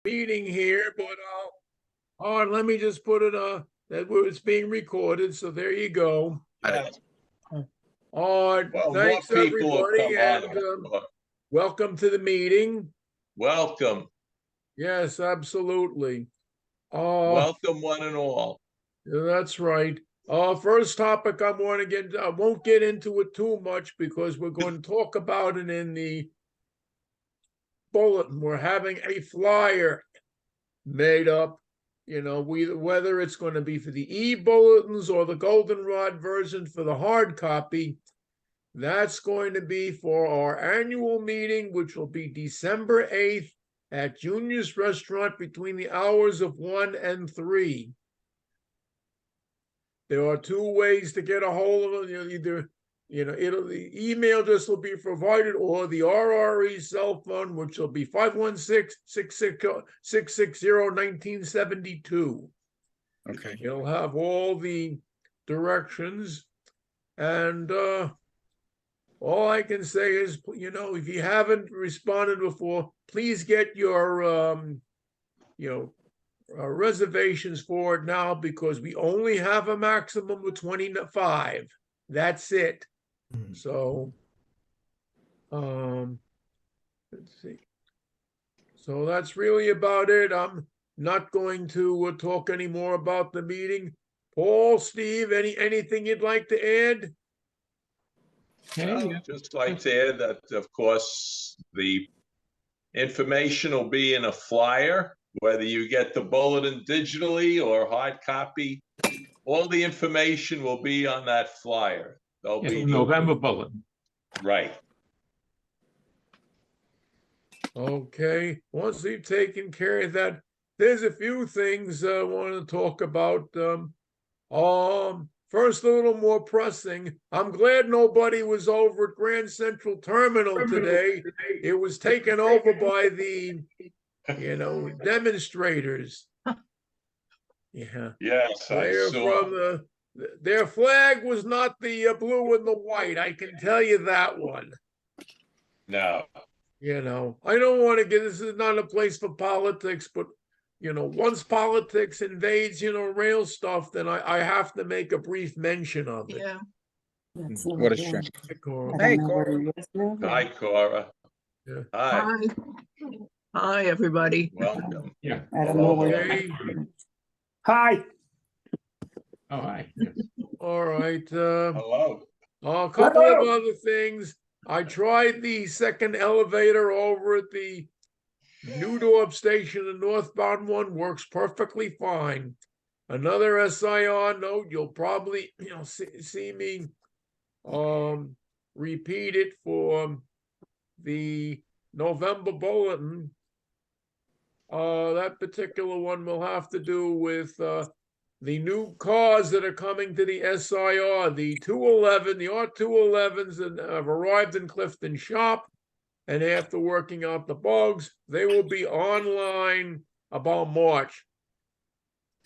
meeting here, but let me just put it it's being recorded, so there you go. Yeah. Thanks more people have everybody, come on, and welcome to the meeting. welcome. Yes, absolutely. Welcome one and all. That's right. First topic I want to get, I won't get into it too much because we're going to talk about it in the bulletin. We're having a flyer made up, whether it's going to be for the e-bulletins or the goldenrod version for the hard copy. That's going to be for our annual meeting, which will be December 8th at Junior's Restaurant between the hours of 1 and 3. There are two ways to get a hold of them. Either, the email address will be provided, or the RRE cell phone, which will be 516-660-1972. Okay. You'll have all the directions, and all I can say is, if you haven't responded before, please get your, reservations for it now, because we only have a maximum of 25. That's it. So, let's see. So that's really about it. I'm not going to talk any more about the meeting. Paul, Steve, anything you'd like to add? I'd just like to add that, of course, the information will be in a flyer, whether you get the bulletin digitally or hard copy. All the information will be on that flyer. There'll be November bulletin. Right. Okay, once we've taken care of that, there's a few things I want to talk about. First, a little more pressing. I'm glad nobody was over at Grand Central Terminal today. It was taken over by the, demonstrators. Yeah. Yes, I They're saw. from their flag was not the blue and the white. I can tell you that one. No. I don't want to get, this is not a place for politics, but once politics invades, rail stuff, then I have to make a brief mention of it. Yeah. What a shame. Hey, Cora. Hey, Cora. Hi, Cora. Yeah. Hi. Hi. Hi, everybody. Welcome. Yeah. Okay. Hi. Oh, hi. Yes. All right. Hello. A couple of other things. I tried the second elevator over at the Newdorf station, the northbound one, works perfectly fine. Another SIR note, you'll probably see me repeat it for the November bulletin. That particular one will have to do with the new cars that are coming to the SIR, the 211, the R211s that have arrived in Clifton shop. And after working out the bugs, they will be online about March.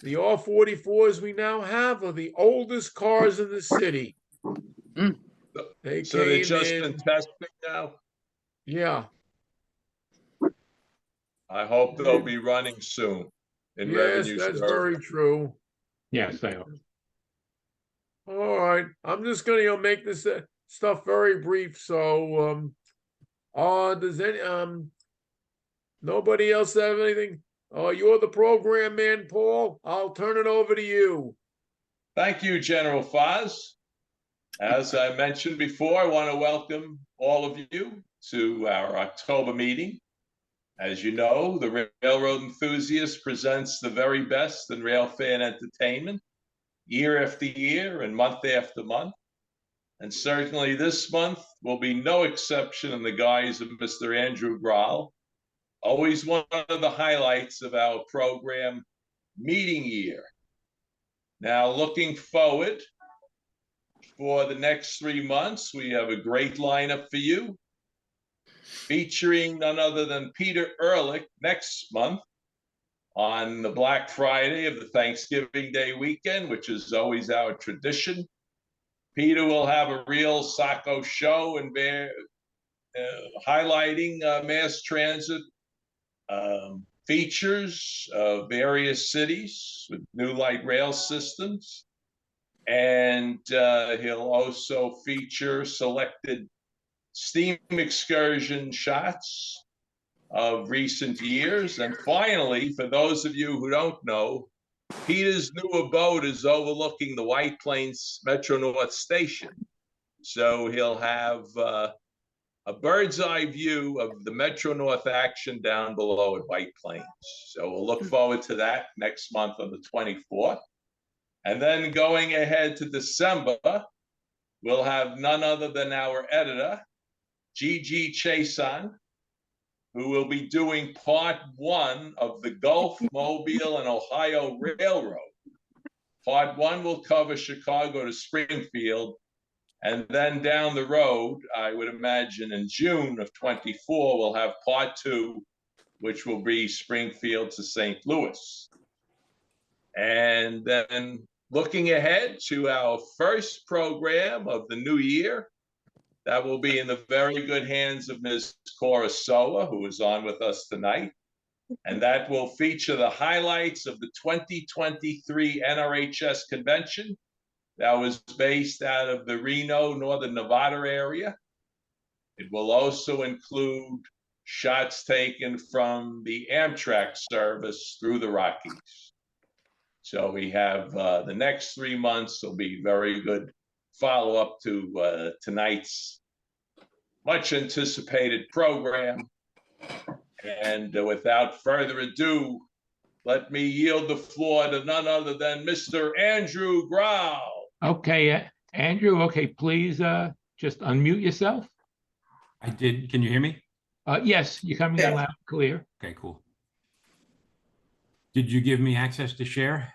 The R44s we now have are the oldest cars in the city. They're just in testing now? Yeah. I hope they'll be running soon. Yes, that's very true. Yes, they are. All right. I'm just going to make this stuff very brief. So, does any nobody else have anything? You're the program man, Paul. I'll turn it over to you. Thank you, General Foz. As I mentioned before, I want to welcome all of you to our October meeting. As you know, the Railroad Enthusiast presents the very best in rail fan entertainment year after year and month after month. And certainly this month will be no exception in the guise of Mr. Andrew Grahl, always one of the highlights of our program meeting year. Now, looking forward for the next 3 months, we have a great lineup for you, featuring none other than Peter Ehrlich next month on the Black Friday of the Thanksgiving Day weekend, which is always our tradition. Peter will have a real Sacco show and highlighting mass transit, features of various cities with new light rail systems. And he'll also feature selected steam excursion shots of recent years. And finally, for those of you who don't know, Peter's new abode is overlooking the White Plains Metro North station. So he'll have a bird's eye view of the Metro North action down below at White Plains. So we'll look forward to that next month on the 24th. And then going ahead to December, we'll have none other than our editor, Gigi Chason, who will be doing part 1 of the Gulf, Mobile, and Ohio Railroad. Part 1 will cover Chicago to Springfield, and then down the road, I would imagine in June of 24, we'll have part 2, which will be Springfield to St. Louis. And then looking ahead to our first program of the new year, that will be in the very good hands of Ms. Cora Soa, who is on with us tonight. And that will feature the highlights of the 2023 NRHS convention that was based out of the Reno, Northern Nevada area. It will also include shots taken from the Amtrak service through the Rockies. So we have the next 3 months will be very good follow-up to tonight's much anticipated program. And without further ado, let me yield the floor to none other than Mr. Andrew Grau. Okay, Andrew, okay, please just unmute yourself. I did. Can you hear me? Yes, you're coming in loud and clear. Okay, cool. Did you give me access to share?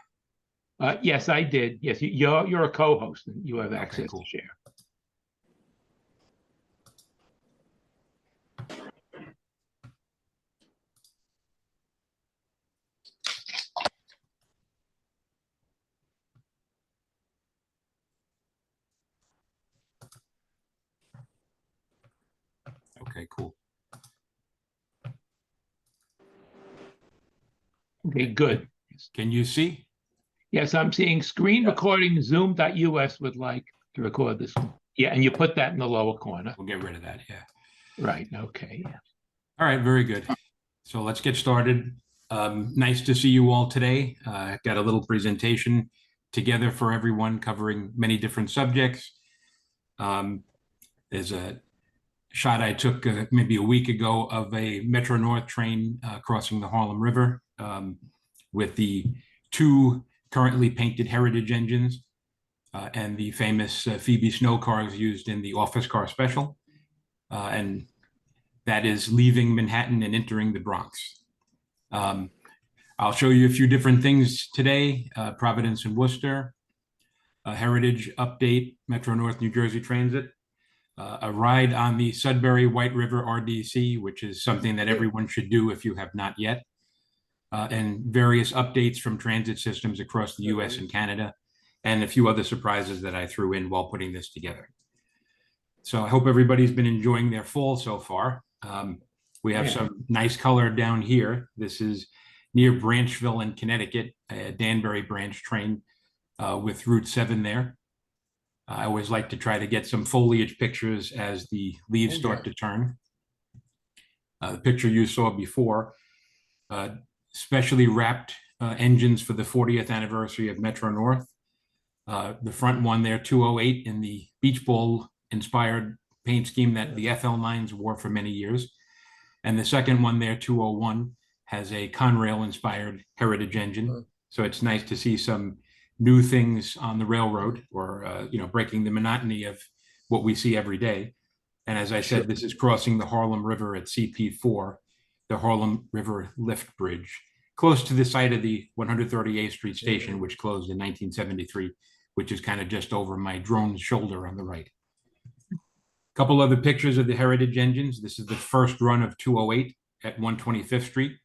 Yes, I did. Yes, you're a co-host and you have access cool. to share. Okay, cool. Okay, good. Can you see? Yes, I'm seeing screen recording zoom.us would like to record this one. Yeah, and you put that in the lower corner. We'll get rid of that. Yeah. Right, okay. Yeah. All right, very good. So let's get started. Nice to see you all today. Got a little presentation together for everyone covering many different subjects. There's a shot I took maybe a week ago of a Metro North train crossing the Harlem River with the 2 currently painted heritage engines and the famous Phoebe Snow cars used in the Office Car Special. And that is leaving Manhattan and entering the Bronx. I'll show you a few different things today. Providence and Worcester, a heritage update, Metro North New Jersey Transit, a ride on the Sudbury White River RDC, which is something that everyone should do if you have not yet, and various updates from transit systems across the US and Canada, and a few other surprises that I threw in while putting this together. So I hope everybody's been enjoying their fall so far. We have some nice color down here. This is near Branchville in Connecticut, a Danbury branch train with Route 7 there. I always like to try to get some foliage pictures as the leaves start to turn. The picture you saw before, specially wrapped engines for the 40th anniversary of Metro North. The front one there, 208, in the beach ball inspired paint scheme that the FL9s wore for many years. And the second one there, 201, has a Conrail inspired heritage engine. So it's nice to see some new things on the railroad, or breaking the monotony of what we see every day. And as I said, this is crossing the Harlem River at CP4, the Harlem River Lift Bridge, close to the site of the 138th Street station, which closed in 1973, which is kind of just over my drone's shoulder on the right. A couple other pictures of the heritage engines. This is the first run of 208 at 125th Street.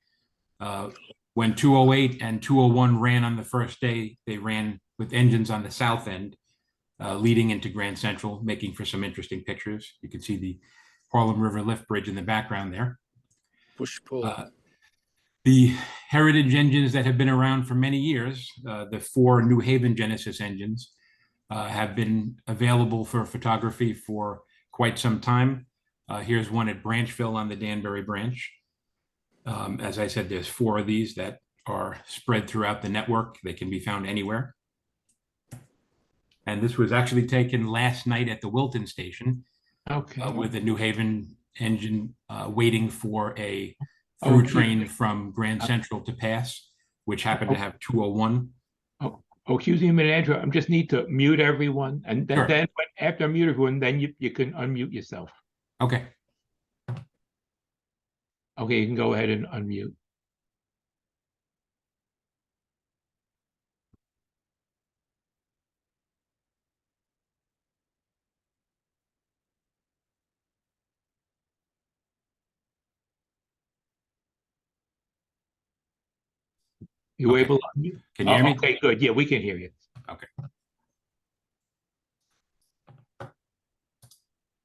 When 208 and 201 ran on the first day, they ran with engines on the south end, leading into Grand Central, making for some interesting pictures. You can see the Harlem River Lift Bridge in the background there. Push-pull. The heritage engines that have been around for many years, the 4 New Haven Genesis engines, have been available for photography for quite some time. Here's one at Branchville on the Danbury branch. As I said, there's 4 of these that are spread throughout the network. They can be found anywhere. And this was actually taken last night at the Wilton station Okay. with the New Haven engine waiting for a through Okay. train from Grand Central to pass, which happened to have 201. Oh, excuse me a minute, Andrew. I just need to mute everyone, and Sure. then after I mute everyone, then you can unmute yourself. Okay. Okay, you can go ahead and unmute. You Okay. able to unmute? Can you hear me? Okay, good. Yeah, we can hear you. Okay.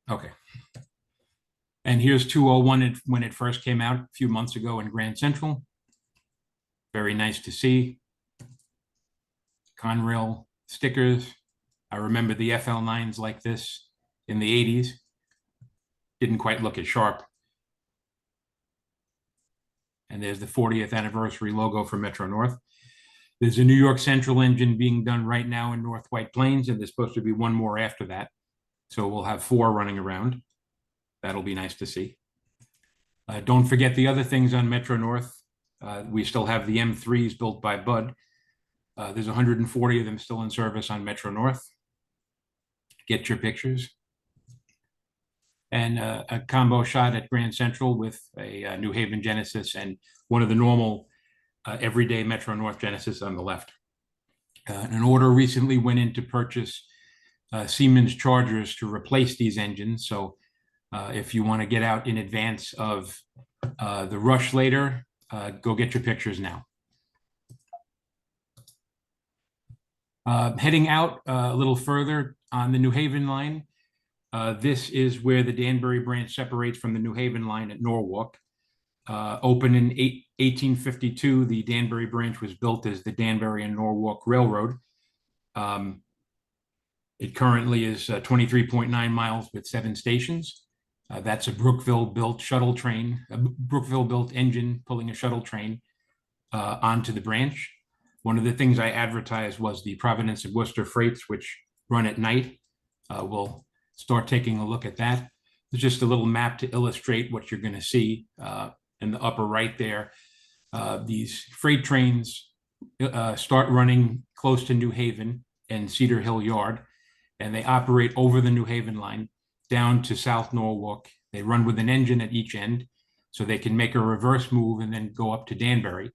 Okay. And here's 201 when it first came out a few months ago in Grand Central. Very nice to see. Conrail stickers. I remember the FL9s like this in the 80s. Didn't quite look as sharp. And there's the 40th anniversary logo for Metro North. There's a New York Central engine being done right now in North White Plains, and there's supposed to be one more after that. So we'll have 4 running around. That'll be nice to see. Don't forget the other things on Metro North. We still have the M3s built by Bud. There's 140 of them still in service on Metro North. Get your pictures. And a combo shot at Grand Central with a New Haven Genesis and one of the normal everyday Metro North Genesis on the left. An order recently went in to purchase Siemens chargers to replace these engines. So if you want to get out in advance of the rush later, go get your pictures now. Heading out a little further on the New Haven line, this is where the Danbury branch separates from the New Haven line at Norwalk. Opened in 1852, the Danbury branch was built as the Danbury and Norwalk Railroad. It currently is 23.9 miles with 7 stations. That's a Brookville-built shuttle train, a Brookville-built engine pulling a shuttle train onto the branch. One of the things I advertised was the Providence and Worcester freights, which run at night. We'll start taking a look at that. It's just a little map to illustrate what you're going to see in the upper right there. These freight trains start running close to New Haven and Cedar Hill Yard, and they operate over the New Haven line down to South Norwalk. They run with an engine at each end, so they can make a reverse move and then go up to Danbury,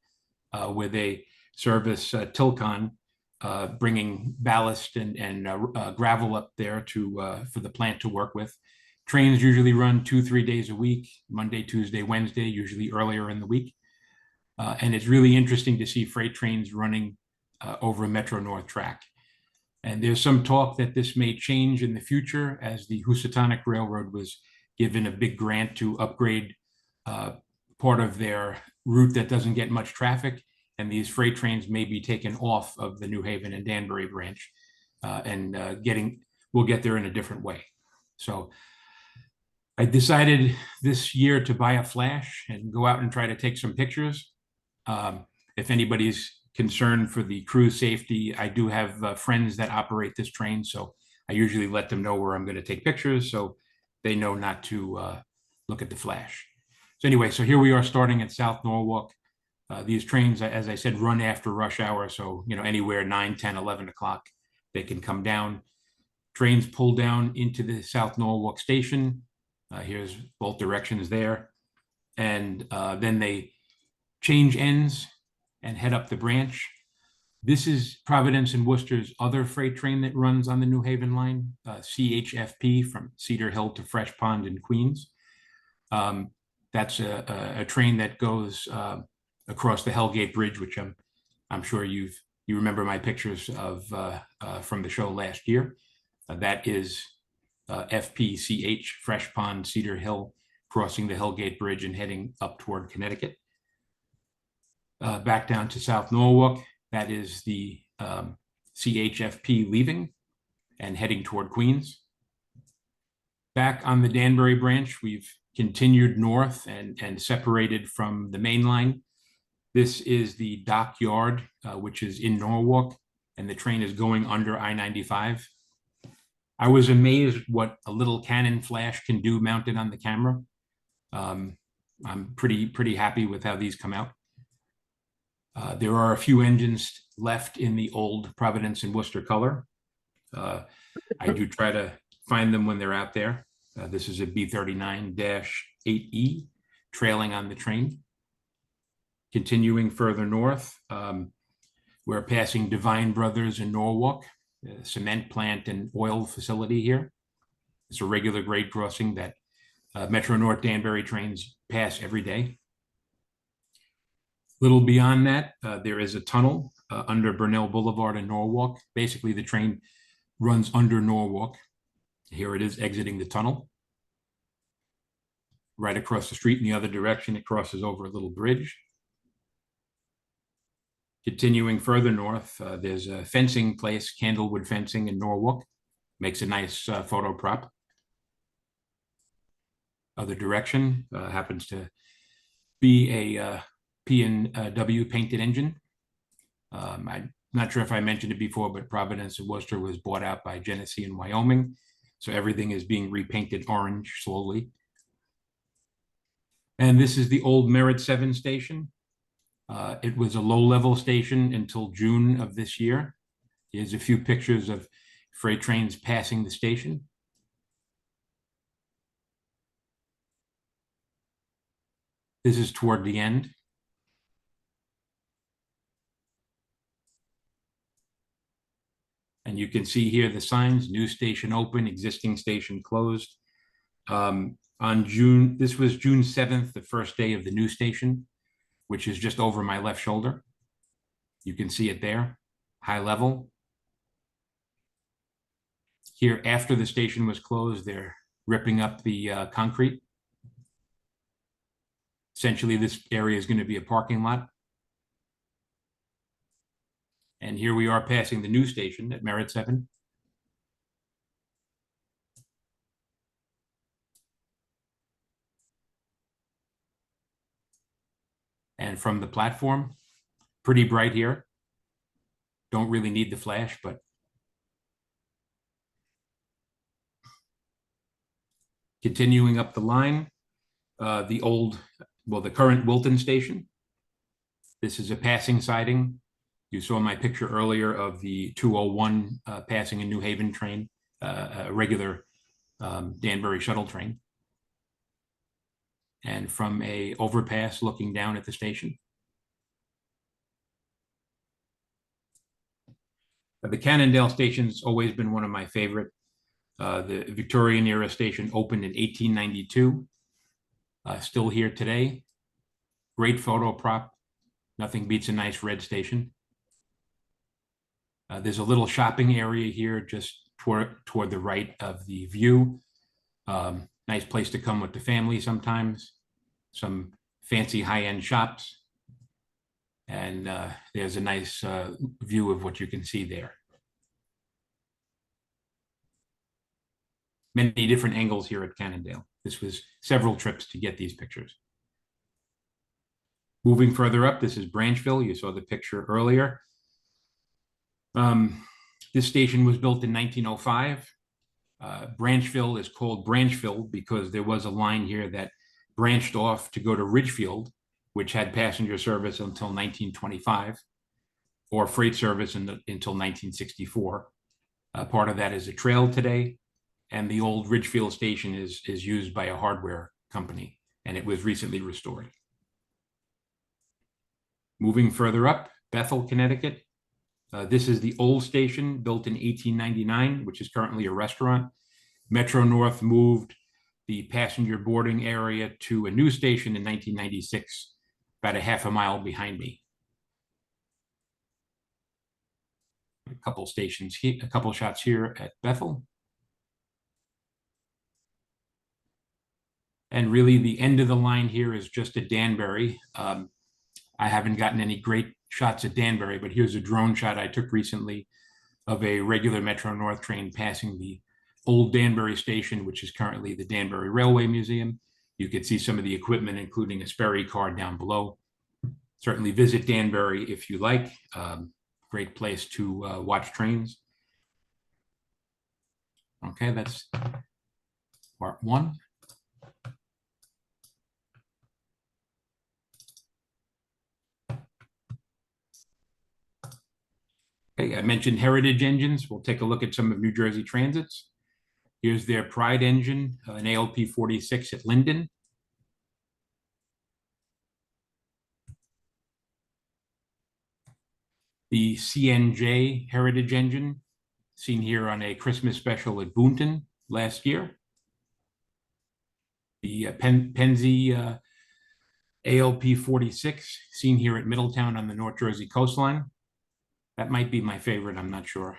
where they service Tilcon, bringing ballast and gravel up there for the plant to work with. Trains usually run 2-3 days a week, Monday, Tuesday, Wednesday, usually earlier in the week. And it's really interesting to see freight trains running over a Metro North track. And there's some talk that this may change in the future as the Housatonic Railroad was given a big grant to upgrade part of their route that doesn't get much traffic. And these freight trains may be taken off of the New Haven and Danbury branch we'll get there in a different way. So I decided this year to buy a flash and go out and try to take some pictures. If anybody's concerned for the crew safety, I do have friends that operate this train, so I usually let them know where I'm going to take pictures so they know not to look at the flash. So anyway, so here we are starting at South Norwalk. These trains, as I said, run after rush hour, so anywhere 9, 10, 11 o'clock, they can come down. Trains pull down into the South Norwalk station. Here's both directions there. And then they change ends and head up the branch. This is Providence and Worcester's other freight train that runs on the New Haven line, CHFP from Cedar Hill to Fresh Pond in Queens. That's a train that goes across the Hellgate Bridge, which I'm sure you remember my pictures of from the show last year. That is FPCH, Fresh Pond, Cedar Hill, crossing the Hellgate Bridge and heading up toward Connecticut. back down to South Norwalk. That is the CHFP leaving and heading toward Queens. Back on the Danbury branch, we've continued north and separated from the main line. This is the dockyard, which is in Norwalk, and the train is going under I-95. I was amazed what a little Canon flash can do mounted on the camera. I'm pretty happy with how these come out. There are a few engines left in the old Providence and Worcester color. I do try to find them when they're out there. This is a B39-8E trailing on the train. Continuing further north, we're passing Divine Brothers in Norwalk, a cement plant and oil facility here. It's a regular grade crossing that Metro North Danbury trains pass every day. Little beyond that, there is a tunnel under Burnell Boulevard in Norwalk. Basically, the train runs under Norwalk. Here it is exiting the tunnel. Right across the street in the other direction, it crosses over a little bridge. Continuing further north, there's a fencing place, Candlewood Fencing in Norwalk. Makes a nice photo prop. Other direction happens to be a P&W painted engine. I'm not sure if I mentioned it before, but Providence and Worcester was bought out by Genesee in Wyoming. So everything is being repainted orange slowly. And this is the old Merit 7 station. It was a low-level station until June of this year. Here's a few pictures of freight trains passing the station. This is toward the end. And you can see here the signs: new station open, existing station closed. This was June 7th, the first day of the new station, which is just over my left shoulder. You can see it there, high level. Here, after the station was closed, they're ripping up the concrete. Essentially, this area is going to be a parking lot. And here we are passing the new station at Merit 7. And from the platform, pretty bright here. Don't really need the flash, but continuing up the line, the current Wilton station. This is a passing siding. You saw my picture earlier of the 201 passing a New Haven train, a regular Danbury shuttle train. And from a overpass looking down at the station. The Cannondale station's always been one of my favorite. The Victorian era station opened in 1892. Still here today. Great photo prop. Nothing beats a nice red station. There's a little shopping area here just toward the right of the view. Nice place to come with the family sometimes. Some fancy high-end shops. And there's a nice view of what you can see there. Many different angles here at Cannondale. This was several trips to get these pictures. Moving further up, this is Branchville. You saw the picture earlier. This station was built in 1905. Branchville is called Branchville because there was a line here that branched off to go to Ridgefield, which had passenger service until 1925, or freight service until 1964. Part of that is a trail today, and the old Ridgefield station is used by a hardware company, and it was recently restored. Moving further up, Bethel, Connecticut. This is the old station built in 1899, which is currently a restaurant. Metro North moved the passenger boarding area to a new station in 1996, about a half a mile behind me. A couple stations here, a couple shots here at Bethel. And really the end of the line here is just a Danbury. I haven't gotten any great shots at Danbury, but here's a drone shot I took recently of a regular Metro North train passing the old Danbury station, which is currently the Danbury Railway Museum. You can see some of the equipment, including a Sperry car down below. Certainly visit Danbury if you like. Great place to watch trains. Okay, that's part one. Okay, I mentioned heritage engines. We'll take a look at some of New Jersey Transit's. Here's their Pride engine, an ALP 46 at Linden. The CNJ heritage engine, seen here on a Christmas special at Boonton last year. The Penzi ALP 46, seen here at Middletown on the North Jersey coastline. That might be my favorite, I'm not sure.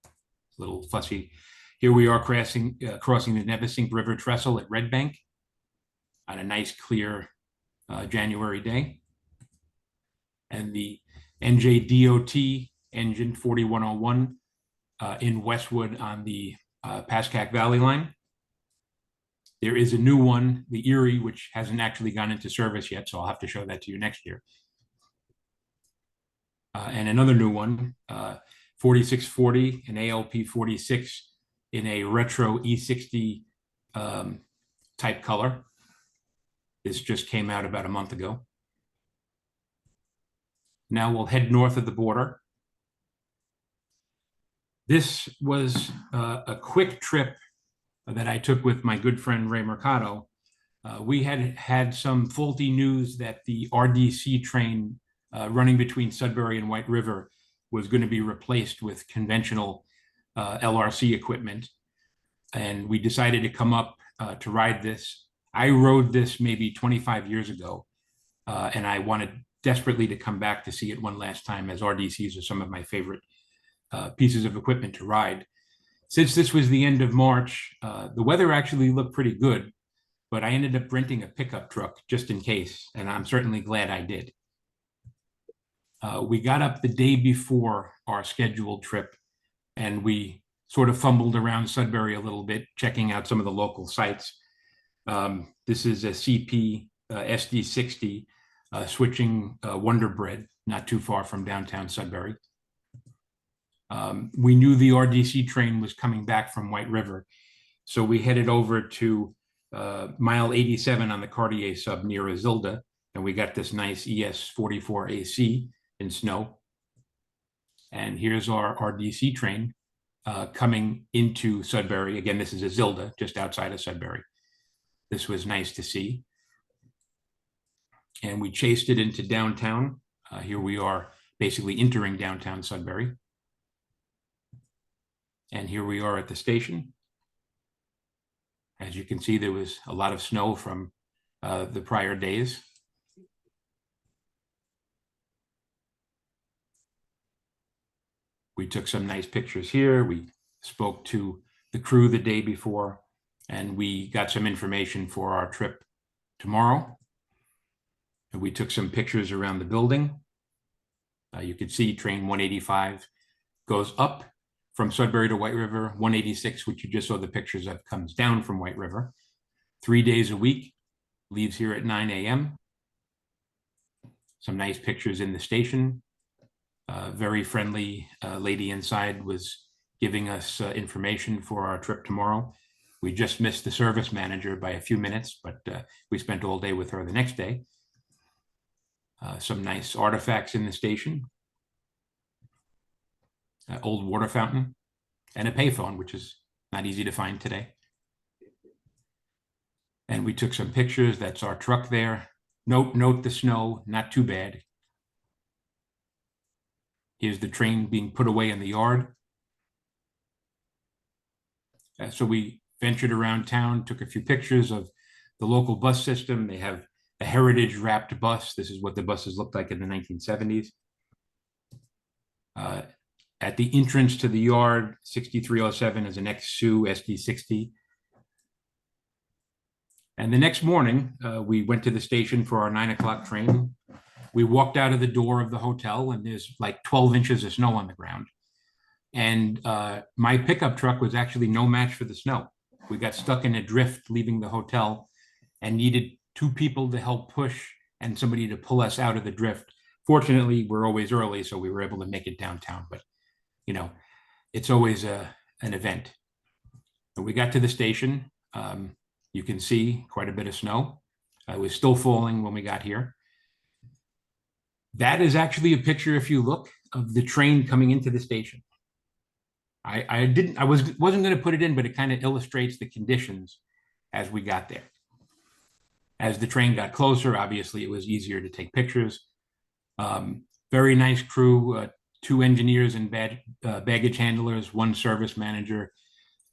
A little fussy. Here we are crossing the Navesink River Trestle at Red Bank on a nice, clear January day. And the NJDOT engine 4101 in Westwood on the Pascack Valley line. There is a new one, the Erie, which hasn't actually gone into service yet, so I'll have to show that to you next year. And another new one, 4640, an ALP 46 in a retro E60 type color. This just came out about a month ago. Now we'll head north of the border. This was a quick trip that I took with my good friend Ray Mercado. We had some faulty news that the RDC train running between Sudbury and White River was going to be replaced with conventional LRC equipment. And we decided to come up to ride this. I rode this maybe 25 years ago, and I wanted desperately to come back to see it one last time, as RDCs are some of my favorite pieces of equipment to ride. Since this was the end of March, the weather actually looked pretty good, but I ended up renting a pickup truck just in case, and I'm certainly glad I did. We got up the day before our scheduled trip, and we sort of fumbled around Sudbury a little bit, checking out some of the local sites. This is a CP SD60 switching Wonder Bread, not too far from downtown Sudbury. We knew the RDC train was coming back from White River, so we headed over to mile 87 on the Cartier sub near Azilda, and we got this nice ES44 AC in snow. And here's our RDC train coming into Sudbury. Again, this is Azilda, just outside of Sudbury. This was nice to see. And we chased it into downtown. Here we are basically entering downtown Sudbury. And here we are at the station. As you can see, there was a lot of snow from the prior days. We took some nice pictures here. We spoke to the crew the day before, and we got some information for our trip tomorrow. And we took some pictures around the building. You could see train 185 goes up from Sudbury to White River. 186, which you just saw the pictures of, comes down from White River. 3 days a week, leaves here at 9 a.m. Some nice pictures in the station. Very friendly lady inside was giving us information for our trip tomorrow. We just missed the service manager by a few minutes, but we spent all day with her the next day. Some nice artifacts in the station. Old water fountain and a payphone, which is not easy to find today. And we took some pictures. That's our truck there. Note the snow, not too bad. Here's the train being put away in the yard. So we ventured around town, took a few pictures of the local bus system. They have a heritage wrapped bus. This is what the buses looked like in the 1970s. At the entrance to the yard, 6307 is an ex-Sue SD60. And the next morning, we went to the station for our 9 o'clock train. We walked out of the door of the hotel, and there's like 12 inches of snow on the ground. And my pickup truck was actually no match for the snow. We got stuck in a drift leaving the hotel and needed 2 people to help push and somebody to pull us out of the drift. Fortunately, we're always early, so we were able to make it downtown. But, you know, it's always an event. When we got to the station, you can see quite a bit of snow. It was still falling when we got here. That is actually a picture, if you look, of the train coming into the station. I wasn't going to put it in, but it kind of illustrates the conditions as we got there. As the train got closer, obviously it was easier to take pictures. Very nice crew, 2 engineers and baggage handlers, 1 service manager,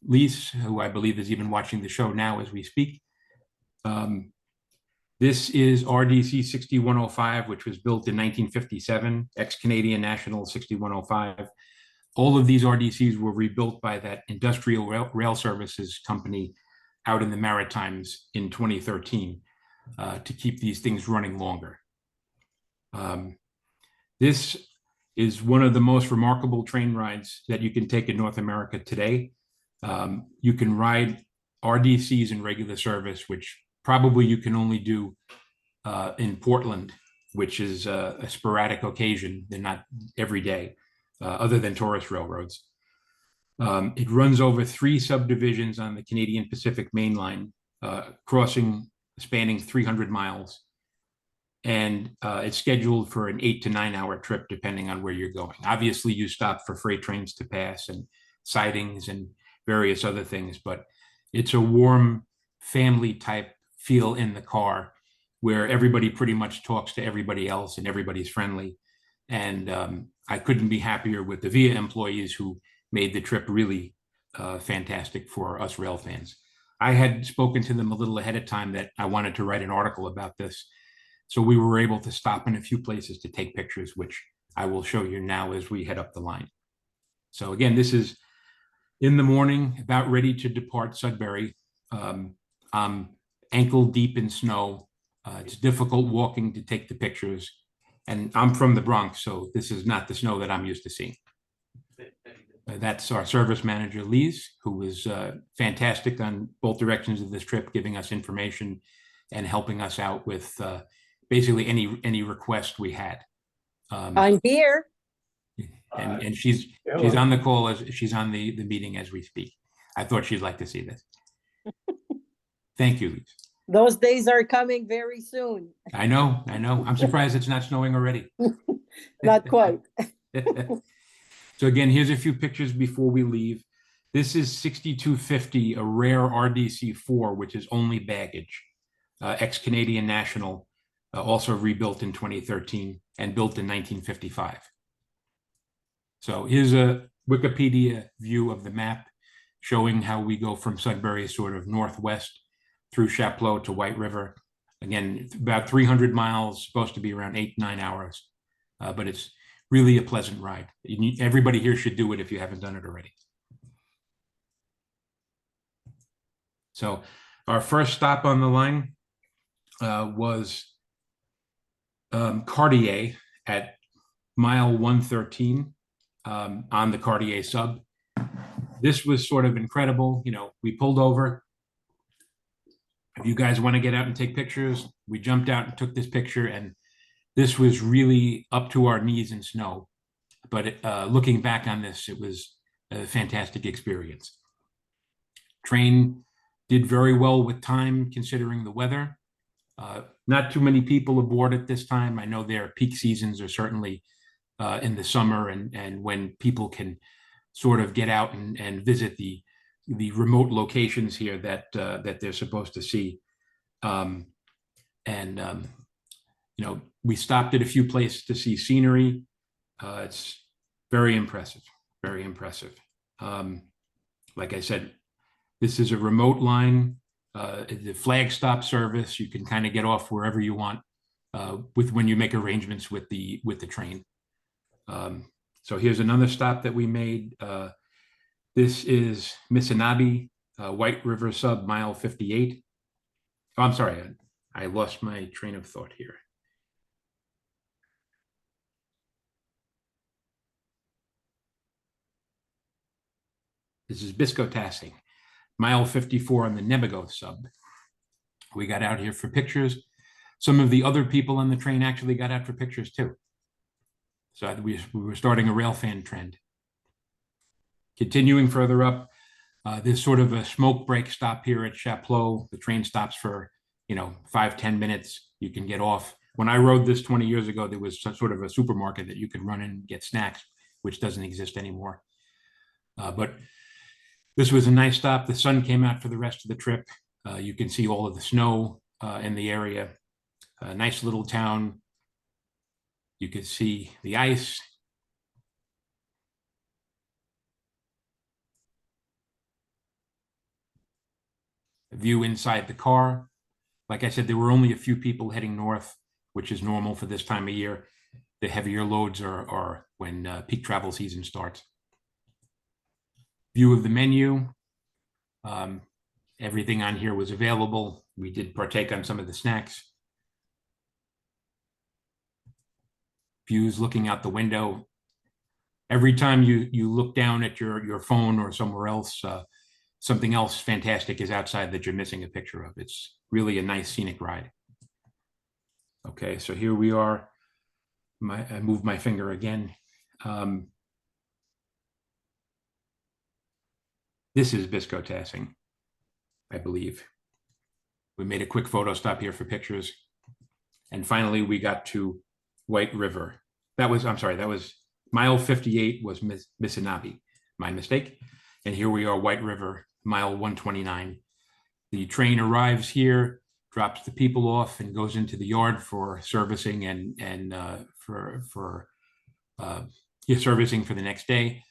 Lise, who I believe is even watching the show now as we speak. This is RDC 6105, which was built in 1957, ex-Canadian National 6105. All of these RDCs were rebuilt by that industrial rail services company out in the Maritimes in 2013 to keep these things running longer. This is one of the most remarkable train rides that you can take in North America today. You can ride RDCs in regular service, which probably you can only do in Portland, which is a sporadic occasion. They're not every day, other than tourist railroads. It runs over 3 subdivisions on the Canadian Pacific Main Line, spanning 300 miles. And it's scheduled for an 8 to 9 hour trip, depending on where you're going. Obviously, you stop for freight trains to pass and sidings and various other things, but it's a warm family type feel in the car where everybody pretty much talks to everybody else and everybody's friendly. And I couldn't be happier with the VIA employees who made the trip really fantastic for us rail fans. I had spoken to them a little ahead of time that I wanted to write an article about this. So we were able to stop in a few places to take pictures, which I will show you now as we head up the line. So again, this is in the morning, about ready to depart Sudbury. I'm ankle deep in snow. It's difficult walking to take the pictures. And I'm from the Bronx, so this is not the snow that I'm used to seeing. That's our service manager, Lise, who was fantastic on both directions of this trip, giving us information and helping us out with basically any request we had. I'm here. And she's on the call as she's on the meeting as we speak. I thought she'd like to see this. Thank you, Lise. Those days are coming very soon. I know. I'm surprised it's not snowing already. Not quite. So again, here's a few pictures before we leave. This is 6250, a rare RDC-4, which is only baggage, ex-Canadian National, also rebuilt in 2013 and built in 1955. So here's a Wikipedia view of the map showing how we go from Sudbury sort of northwest through Chapleau to White River. Again, about 300 miles, supposed to be around 8-9 hours, but it's really a pleasant ride. Everybody here should do it if you haven't done it already. So our first stop on the line was Cartier at mile 113 on the Cartier sub. This was sort of incredible. You know, we pulled over. If you guys want to get out and take pictures, we jumped out and took this picture, and this was really up to our knees in snow. But looking back on this, it was a fantastic experience. Train did very well with time considering the weather. Not too many people aboard at this time. I know their peak seasons are certainly in the summer and when people can sort of get out and visit the remote locations here that they're supposed to see. You know, we stopped at a few places to see scenery. It's very impressive, very impressive. Like I said, this is a remote line. The flag stop service, you can kind of get off wherever you want when you make arrangements with the train. So here's another stop that we made. This is Missinaba, White River sub, mile 58. Oh, I'm sorry, I lost my train of thought here. This is biscotassing, mile 54 on the Nebago sub. We got out here for pictures. Some of the other people on the train actually got out for pictures too. So we were starting a railfan trend. Continuing further up, there's sort of a smoke break stop here at Chapleau. The train stops for, 5-10 minutes. You can get off. When I rode this 20 years ago, there was some sort of a supermarket that you could run in and get snacks, which doesn't exist anymore. But this was a nice stop. The sun came out for the rest of the trip. You can see all of the snow in the area. A nice little town. You could see the ice. A view inside the car. Like I said, there were only a few people heading north, which is normal for this time of year. The heavier loads are when peak travel season starts. View of the menu. Everything on here was available. We did partake on some of the snacks. Views looking out the window. Every time you look down at your phone or somewhere else, something else fantastic is outside that you're missing a picture of. It's really a nice scenic ride. Okay, so here we are. I moved my finger again. This is biscotassing, I believe. We made a quick photo stop here for pictures. And finally, we got to White River. I'm sorry, that was mile 58 was Missinaba, my mistake. And here we are, White River, mile 129. The train arrives here, drops the people off, and goes into the yard for servicing and for servicing for the next day.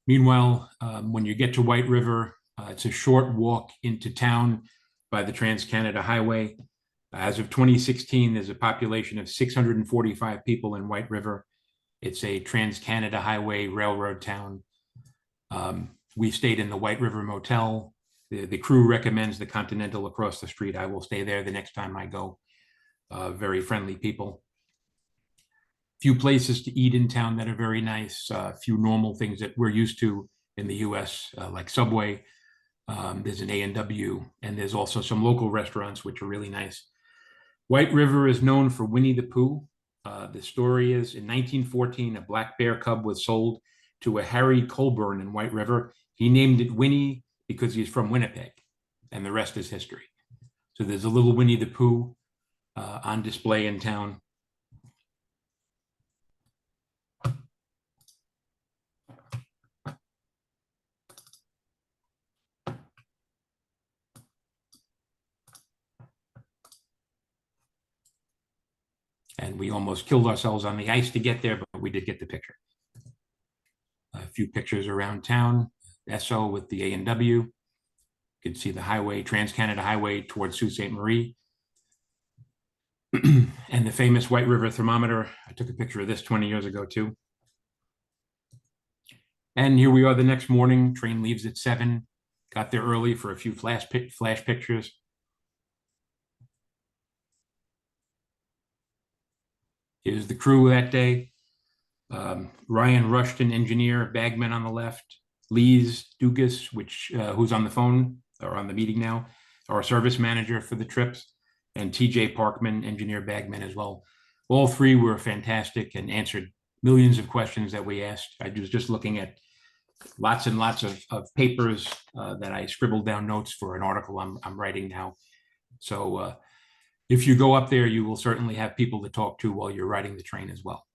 Meanwhile, when you get to White River, it's a short walk into town by the Trans-Canada Highway. As of 2016, there's a population of 645 people in White River. It's a Trans-Canada Highway railroad town. We stayed in the White River Motel. The crew recommends the Continental across the street. I will stay there the next time I go. Very friendly people. Few places to eat in town that are very nice. A few normal things that we're used to in the US, like Subway. There's an A&W, and there's also some local restaurants which are really nice. White River is known for Winnie the Pooh. The story is in 1914, a black bear cub was sold to a Harry Colburn in White River. He named it Winnie because he's from Winnipeg, and the rest is history. So there's a little Winnie the Pooh on display in town. And we almost killed ourselves on the ice to get there, but we did get the picture. A few pictures around town, Esso with the A&W. You can see the highway, Trans-Canada Highway towards Sault Ste. Marie. And the famous White River thermometer. I took a picture of this 20 years ago too. And here we are the next morning. Train leaves at 7. Got there early for a few flash pictures. Here's the crew that day. Ryan Rushton, engineer, bagman on the left. Lise Dugas, who's on the phone or on the meeting now, our service manager for the trips, and TJ Parkman, engineer, bagman as well. All three were fantastic and answered millions of questions that we asked. I was just looking at lots and lots of papers that I scribbled down notes for an article I'm writing now. So if you go up there, you will certainly have people to talk to while you're riding the train as well.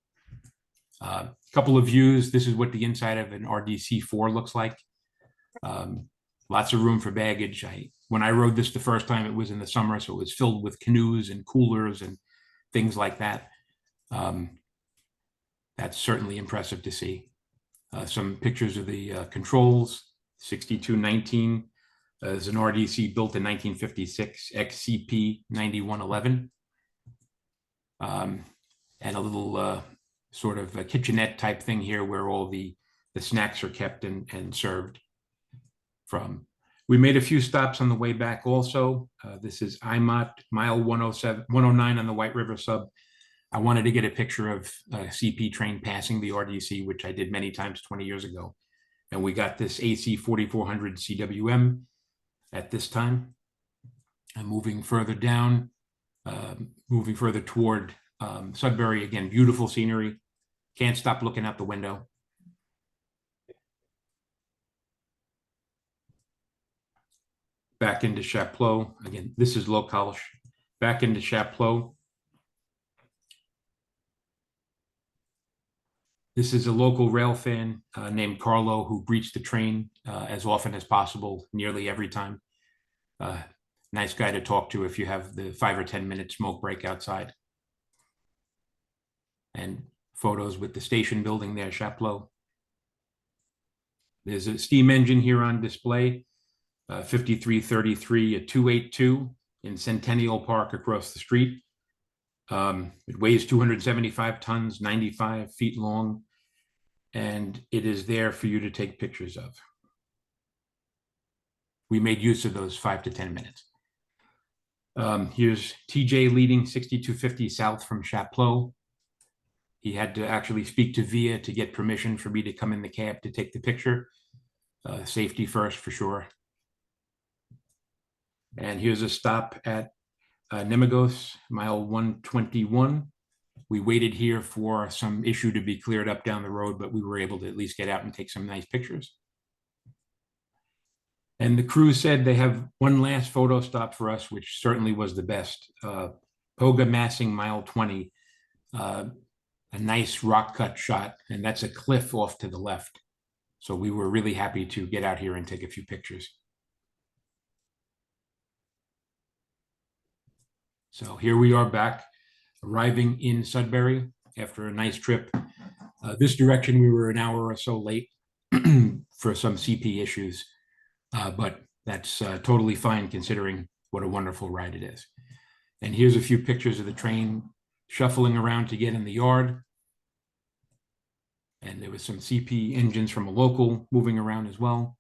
A couple of views. This is what the inside of an RDC-4 looks like. Lots of room for baggage. When I rode this the first time, it was in the summer, so it was filled with canoes and coolers and things like that. That's certainly impressive to see. Some pictures of the controls. 6219 is an RDC built in 1956, XCP 9111. And a little sort of a kitchenette type thing here where all the snacks are kept and served from. We made a few stops on the way back also. This is IMOT, mile 109 on the White River sub. I wanted to get a picture of a CP train passing the RDC, which I did many times 20 years ago. And we got this AC 4400 CWM at this time. And moving further down, moving further toward Sudbury, again, beautiful scenery. Can't stop looking out the window. Back into Chapleau. Again, this is Localsh. Back into Chapleau. This is a local rail fan named Carlo who greets the train as often as possible, nearly every time. Nice guy to talk to if you have the 5 or 10 minute smoke break outside. And photos with the station building there, Chapleau. There's a steam engine here on display, 5333, a 282 in Centennial Park across the street. It weighs 275 tons, 95 feet long, and it is there for you to take pictures of. We made use of those 5 to 10 minutes. Here's TJ leading 6250 south from Chapleau. He had to actually speak to VIA to get permission for me to come in the cab to take the picture. Safety first, for sure. And here's a stop at Nemegos, mile 121. We waited here for some issue to be cleared up down the road, but we were able to at least get out and take some nice pictures. And the crew said they have one last photo stop for us, which certainly was the best. Poga Massing, mile 20. A nice rock cut shot, and that's a cliff off to the left. So we were really happy to get out here and take a few pictures. So here we are back, arriving in Sudbury after a nice trip. This direction, we were an hour or so late for some CP issues, but that's totally fine considering what a wonderful ride it is. And here's a few pictures of the train shuffling around to get in the yard. And there was some CP engines from a local moving around as well.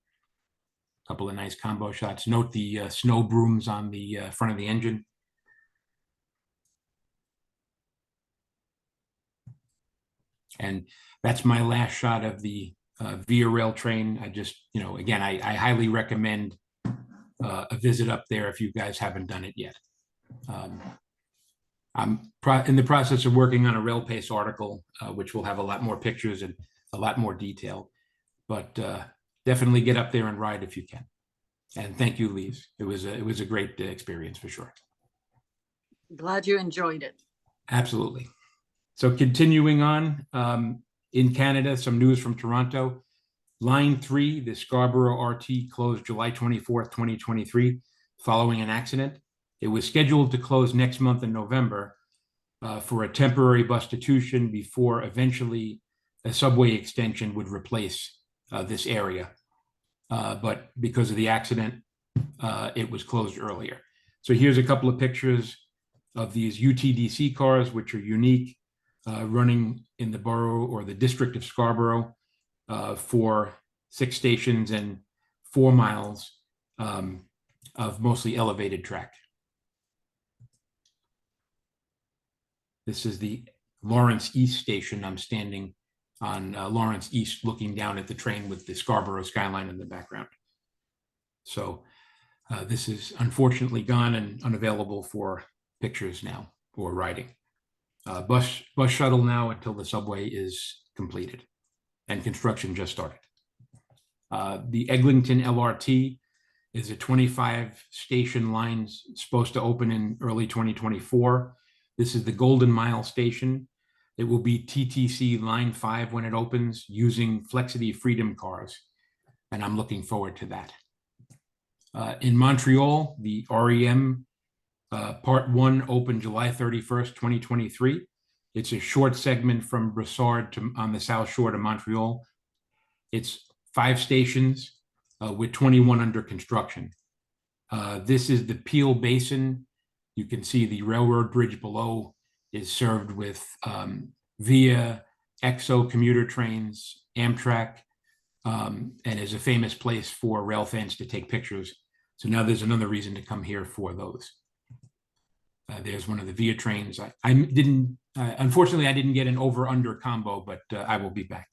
A couple of nice combo shots. Note the snow brooms on the front of the engine. And that's my last shot of the Via Rail train. I just, again, I highly recommend a visit up there if you guys haven't done it yet. I'm in the process of working on a Rail Pace article, which will have a lot more pictures and a lot more detail, but definitely get up there and ride if you can. And thank you, Lise. It was a great experience for sure. Glad you enjoyed it. Absolutely. So continuing on, in Canada, some news from Toronto. Line 3, the Scarborough RT closed July 24th, 2023, following an accident. It was scheduled to close next month in November for a temporary substitution before eventually a subway extension would replace this area. But because of the accident, it was closed earlier. So here's a couple of pictures of these UTDC cars, which are unique, running in the borough or the district of Scarborough for 6 stations and 4 miles of mostly elevated track. This is the Lawrence East station. I'm standing on Lawrence East looking down at the train with the Scarborough skyline in the background. So this is unfortunately gone and unavailable for pictures now or riding. Bus shuttle now until the subway is completed and construction just started. The Eglinton LRT is a 25 station line supposed to open in early 2024. This is the Golden Mile station. It will be TTC Line 5 when it opens using Flexity Freedom cars. And I'm looking forward to that. In Montreal, the REM Part 1 opened July 31st, 2023. It's a short segment from Brossard on the South Shore to Montreal. It's 5 stations with 21 under construction. This is the Peel Basin. You can see the railroad bridge below is served with VIA, EXO commuter trains, Amtrak, and is a famous place for rail fans to take pictures. So now there's another reason to come here for those. There's one of the Via trains. I didn't, unfortunately, I didn't get an over-under combo, but I will be back.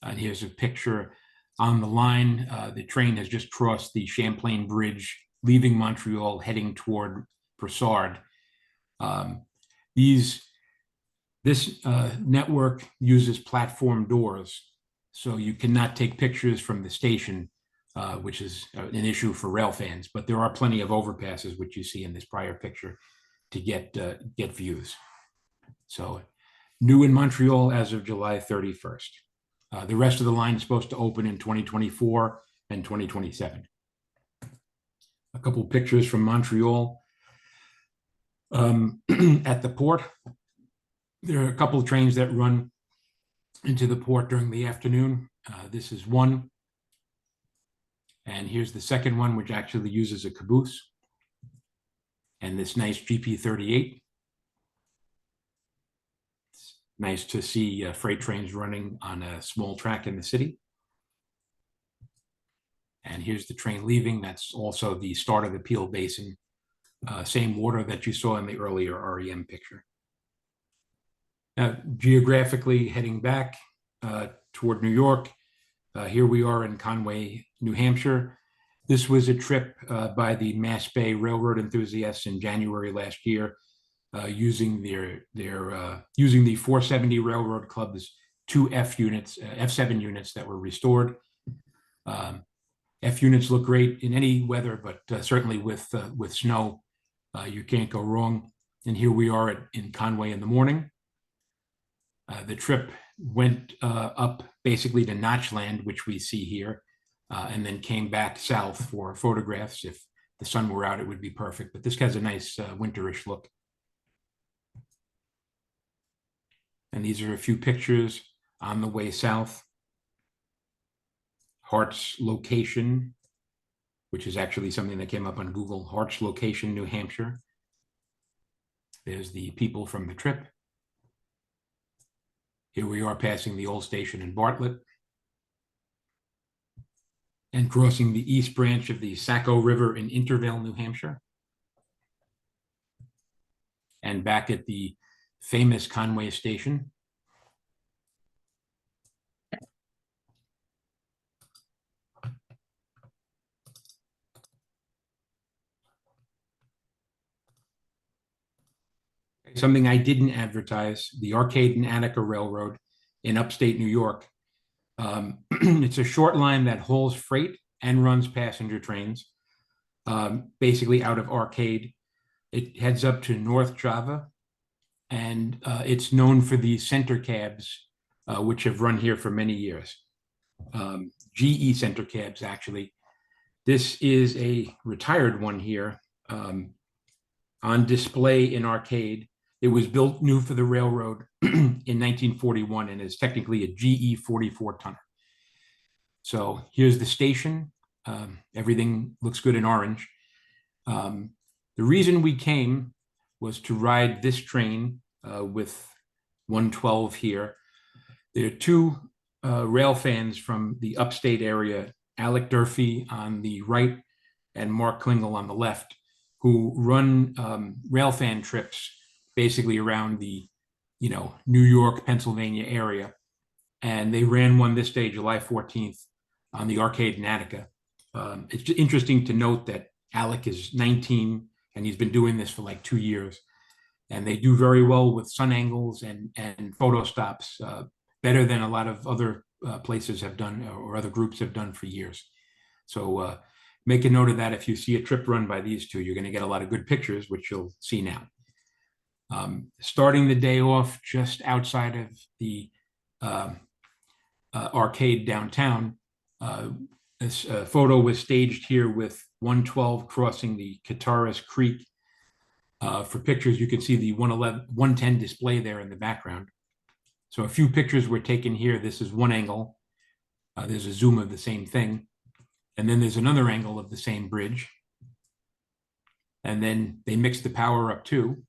And here's a picture on the line. The train has just crossed the Champlain Bridge, leaving Montreal, heading toward Brossard. This network uses platform doors, so you cannot take pictures from the station, which is an issue for rail fans, but there are plenty of overpasses, which you see in this prior picture, to get views. So new in Montreal as of July 31st. The rest of the line is supposed to open in 2024 and 2027. A couple pictures from Montreal. At the port, there are a couple of trains that run into the port during the afternoon. This is one. And here's the second one, which actually uses a caboose. And this nice GP38. It's nice to see freight trains running on a small track in the city. And here's the train leaving. That's also the start of the Peel Basin. Same water that you saw in the earlier REM picture. Now, geographically heading back toward New York, here we are in Conway, New Hampshire. This was a trip by the Mass Bay Railroad enthusiasts in January last year, using using the 470 Railroad Club's two F7 units that were restored. F units look great in any weather, but certainly with snow, you can't go wrong. And here we are in Conway in the morning. The trip went up basically to Notchland, which we see here, and then came back south for photographs. If the sun were out, it would be perfect, but this has a nice winterish look. And these are a few pictures on the way south. Hart's location, which is actually something that came up on Google, Hart's location, New Hampshire. There's the people from the trip. Here we are passing the old station in Bartlett and crossing the east branch of the Saco River in Intervale, New Hampshire. And back at the famous Conway station. Something I didn't advertise, the Arcade and Attica Railroad in upstate New York. It's a short line that hauls freight and runs passenger trains, basically out of Arcade. It heads up to North Java, and it's known for the center cabs, which have run here for many years. GE center cabs, actually. This is a retired one here on display in Arcade. It was built new for the railroad in 1941 and is technically a GE 44 tonner. So here's the station. Everything looks good in orange. The reason we came was to ride this train with 112 here. There are two rail fans from the upstate area, Alec Durfee on the right and Mark Klingel on the left, who run rail fan trips basically around the, New York, Pennsylvania area. And they ran one this day, July 14th, on the Arcade in Attica. It's just interesting to note that Alec is 19 and he's been doing this for like 2 years. And they do very well with sun angles and photo stops, better than a lot of other places have done or other groups have done for years. So make a note of that. If you see a trip run by these two, you're going to get a lot of good pictures, which you'll see now. Starting the day off just outside of the Arcade downtown, this photo was staged here with 112 crossing the Cataris Creek. For pictures, you can see the 110 display there in the background. So a few pictures were taken here. This is one angle. There's a zoom of the same thing. And then there's another angle of the same bridge. And then they mixed the power up too.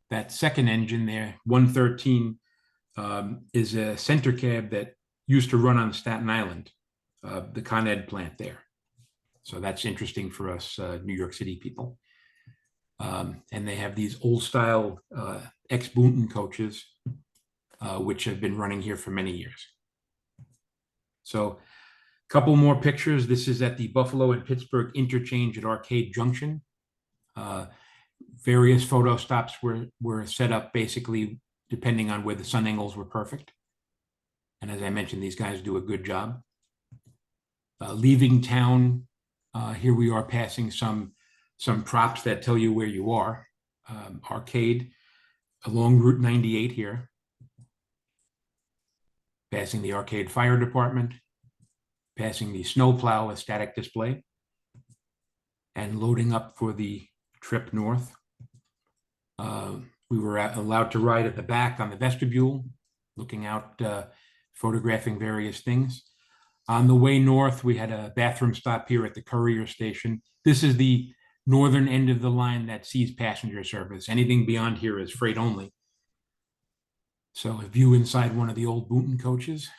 That second engine there, 113, is a center cab that used to run on Staten Island, the Con Ed plant there. So that's interesting for us New York City people. And they have these old style ex-Boonton coaches, which have been running here for many years. So a couple more pictures. This is at the Buffalo and Pittsburgh interchange at Arcade Junction. Various photo stops were set up basically depending on where the sun angles were perfect. And as I mentioned, these guys do a good job. Leaving town, here we are passing some props that tell you where you are. Arcade along Route 98 here. Passing the Arcade Fire Department. Passing the snowplow with static display. And loading up for the trip north. We were allowed to ride at the back on the vestibule, looking out, photographing various things. On the way north, we had a bathroom stop here at the Courier Station. This is the northern end of the line that sees passenger service. Anything beyond here is freight only. So a view inside one of the old Boonton coaches.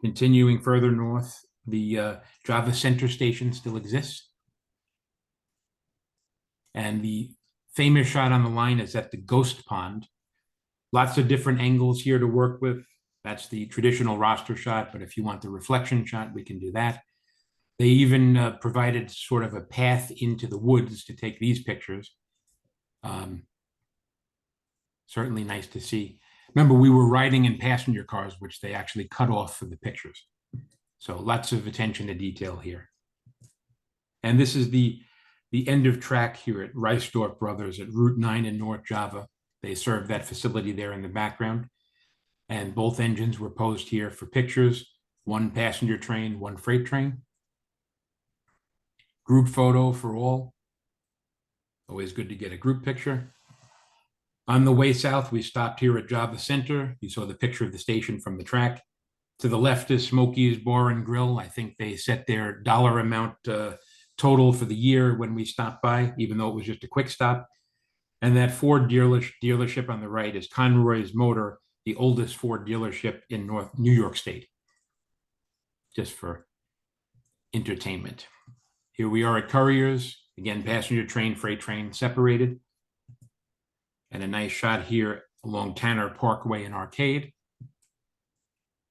Continuing further north, the Java Center Station still exists. And the famous shot on the line is at the Ghost Pond. Lots of different angles here to work with. That's the traditional roster shot, but if you want the reflection shot, we can do that. They even provided sort of a path into the woods to take these pictures. Certainly nice to see. Remember, we were riding in passenger cars, which they actually cut off for the pictures. So lots of attention to detail here. And this is the end of track here at Reisdorf Brothers at Route 9 in North Java. They serve that facility there in the background. And both engines were posed here for pictures, one passenger train, one freight train. Group photo for all. Always good to get a group picture. On the way south, we stopped here at Java Center. You saw the picture of the station from the track. To the left is Smokey's Bar and Grill. I think they set their dollar amount total for the year when we stopped by, even though it was just a quick stop. And that Ford dealership on the right is Conroy's Motor, the oldest Ford dealership in New York State, just for entertainment. Here we are at Courier's, again, passenger train, freight train separated. And a nice shot here along Tanner Parkway in Arcade.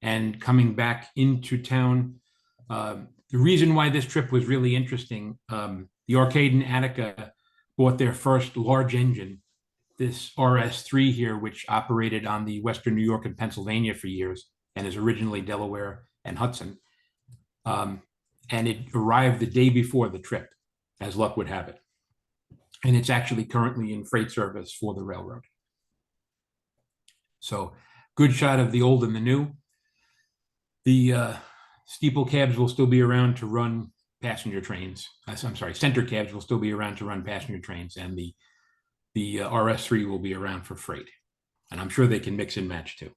And coming back into town, the reason why this trip was really interesting, the Arcade and Attica bought their first large engine, this RS3 here, which operated on the Western New York and Pennsylvania for years and is originally Delaware and Hudson. And it arrived the day before the trip, as luck would have it. And it's actually currently in freight service for the railroad. So good shot of the old and the new. The steeple cabs will still be around to run passenger trains. I'm sorry, center cabs will still be around to run passenger trains, and the RS3 will be around for freight. And I'm sure they can mix and match too.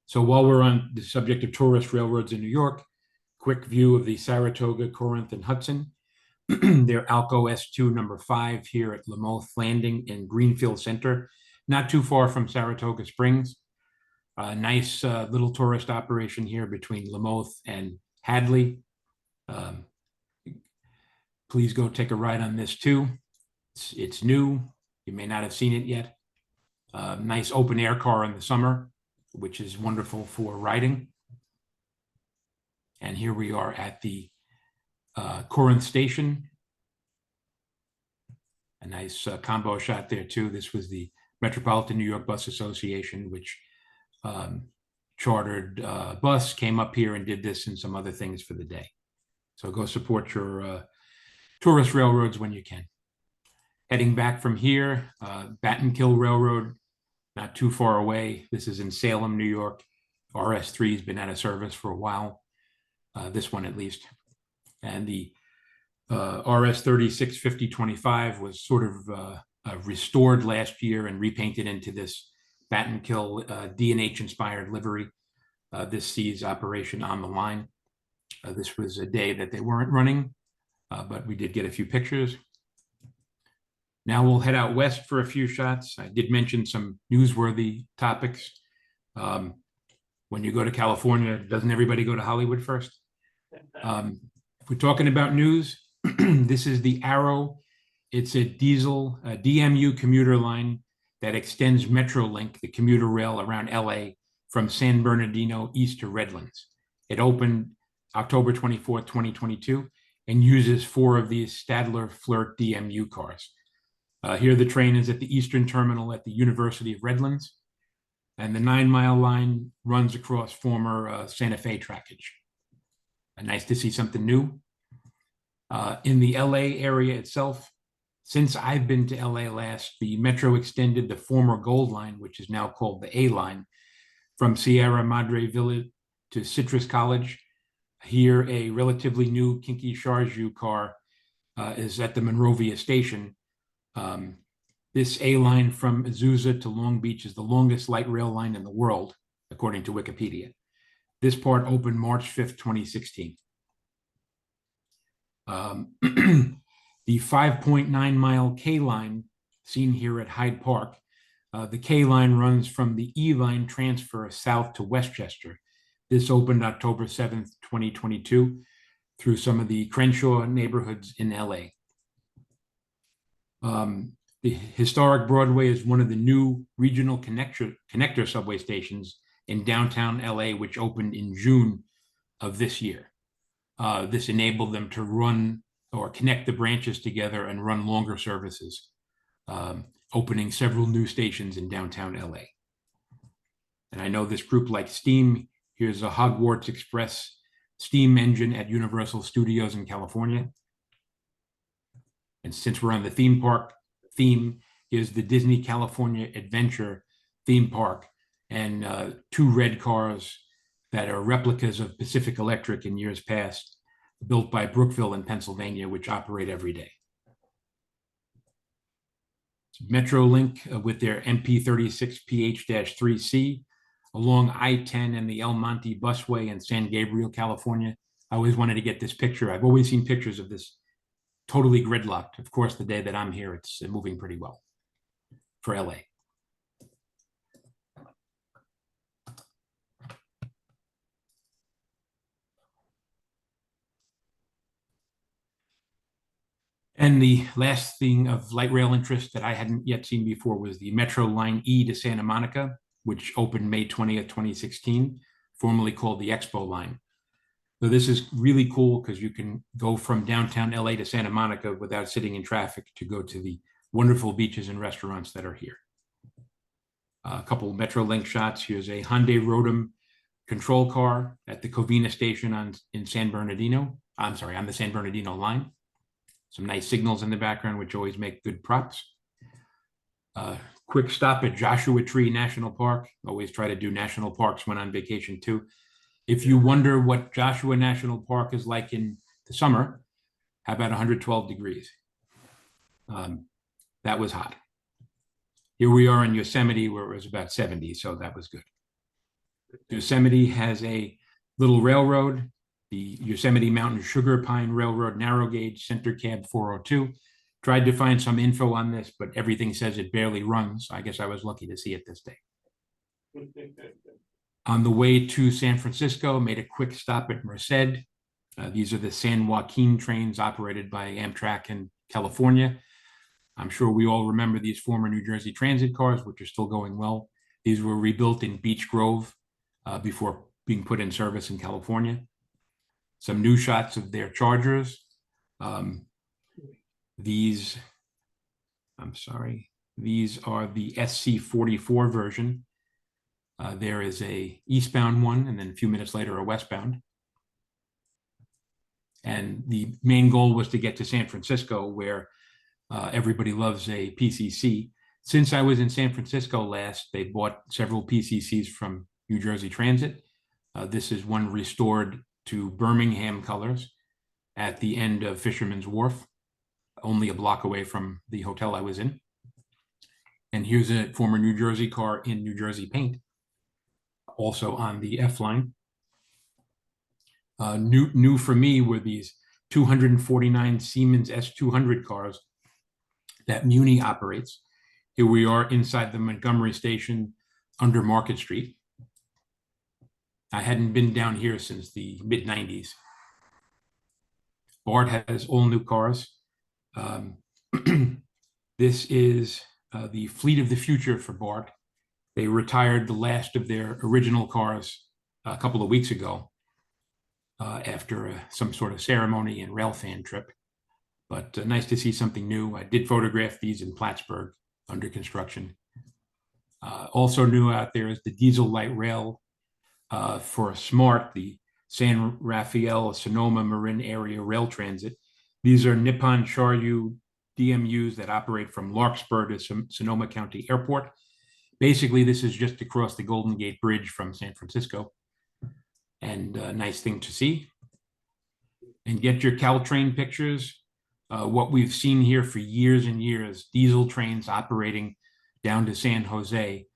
So while we're on the subject of tourist railroads in New York, quick view of the Saratoga, Corinth, and Hudson. Their Alco S2 number 5 here at Lamothe Landing in Greenfield Center, not too far from Saratoga Springs. Nice little tourist operation here between Lamothe and Hadley. Please go take a ride on this too. It's new. You may not have seen it yet. Nice open air car in the summer, which is wonderful for riding. And here we are at the Corinth Station. A nice combo shot there too. This was the Metropolitan New York Bus Association, which chartered bus, came up here and did this and some other things for the day. So go support your tourist railroads when you can. Heading back from here, Battenkill Railroad, not too far away. This is in Salem, New York. RS3 has been out of service for a while, this one at least. And the RS 365025 was sort of restored last year and repainted into this Battenkill D&H inspired livery. This sees operation on the line. This was a day that they weren't running, but we did get a few pictures. Now we'll head out west for a few shots. I did mention some newsworthy topics. When you go to California, doesn't everybody go to Hollywood first? If we're talking about news, this is the Arrow. It's a diesel DMU commuter line that extends Metrolink, the commuter rail around LA from San Bernardino east to Redlands. It opened October 24th, 2022, and uses 4 of these Stadler Flirt DMU cars. Here the train is at the eastern terminal at the University of Redlands, and the 9-mile line runs across former Santa Fe trackage. Nice to see something new. In the LA area itself, since I've been to LA last, the Metro extended the former Gold Line, which is now called the A Line, from Sierra Madre Village to Citrus College. Here, a relatively new Kinky Charju car is at the Monrovia station. This A line from Azusa to Long Beach is the longest light rail line in the world, according to Wikipedia. This part opened March 5th, 2016. The 5.9-mile K line, seen here at Hyde Park, the K line runs from the E line transfer south to Westchester. This opened October 7th, 2022, through some of the Crenshaw neighborhoods in LA. The historic Broadway is one of the new regional connector subway stations in downtown LA, which opened in June of this year. This enabled them to run or connect the branches together and run longer services, opening several new stations in downtown LA. And I know this group likes steam. Here's a Hogwarts Express steam engine at Universal Studios in California. And since we're on the theme park theme, here's the Disney California Adventure theme park, and 2 red cars that are replicas of Pacific Electric in years past, built by Brookville in Pennsylvania, which operate every day. Metrolink with their MP36 PH-3C along I-10 and the El Monte Busway in San Gabriel, California. I always wanted to get this picture. I've always seen pictures of this totally gridlocked. Of course, the day that I'm here, it's moving pretty well for LA. And the last thing of light rail interest that I hadn't yet seen before was the Metro Line E to Santa Monica, which opened May 20th, 2016, formerly called the Expo Line. So this is really cool because you can go from downtown LA to Santa Monica without sitting in traffic to go to the wonderful beaches and restaurants that are here. A couple of Metrolink shots. Here's a Hyundai Rotem control car at the Covina station in San Bernardino. I'm sorry, on the San Bernardino line. Some nice signals in the background, which always make good props. Quick stop at Joshua Tree National Park. Always try to do national parks when on vacation too. If you wonder what Joshua National Park is like in the summer, how about 112 degrees? That was hot. Here we are in Yosemite where it was about 70, so that was good. Yosemite has a little railroad, the Yosemite Mountain Sugar Pine Railroad narrow gauge center cab 402. Tried to find some info on this, but everything says it barely runs. I guess I was lucky to see it this day. On the way to San Francisco, made a quick stop at Merced. These are the San Joaquin trains operated by Amtrak in California. I'm sure we all remember these former New Jersey Transit cars, which are still going well. These were rebuilt in Beech Grove before being put in service in California. Some new shots of their chargers. These are the SC44 version. There is a eastbound one, and then a few minutes later, a westbound. And the main goal was to get to San Francisco, where everybody loves a PCC. Since I was in San Francisco last, they bought several PCCs from New Jersey Transit. This is one restored to Birmingham colors at the end of Fisherman's Wharf, only a block away from the hotel I was in. And here's a former New Jersey car in New Jersey paint, also on the F line. New for me were these 249 Siemens S200 cars that Muni operates. Here we are inside the Montgomery station under Market Street. I hadn't been down here since the mid-90s. Bard has all new cars. This is the fleet of the future for Bard. They retired the last of their original cars a couple of weeks ago after some sort of ceremony and railfan trip. But nice to see something new. I did photograph these in Plattsburgh under construction. Also new out there is the diesel light rail for SMART, the San Rafael Sonoma Marin Area Rail Transit. These are Nippon Charyu DMUs that operate from Larkspur to Sonoma County Airport. Basically, this is just across the Golden Gate Bridge from San Francisco. And a nice thing to see. And get your Caltrain pictures. What we've seen here for years and years, diesel trains operating down to San Jose.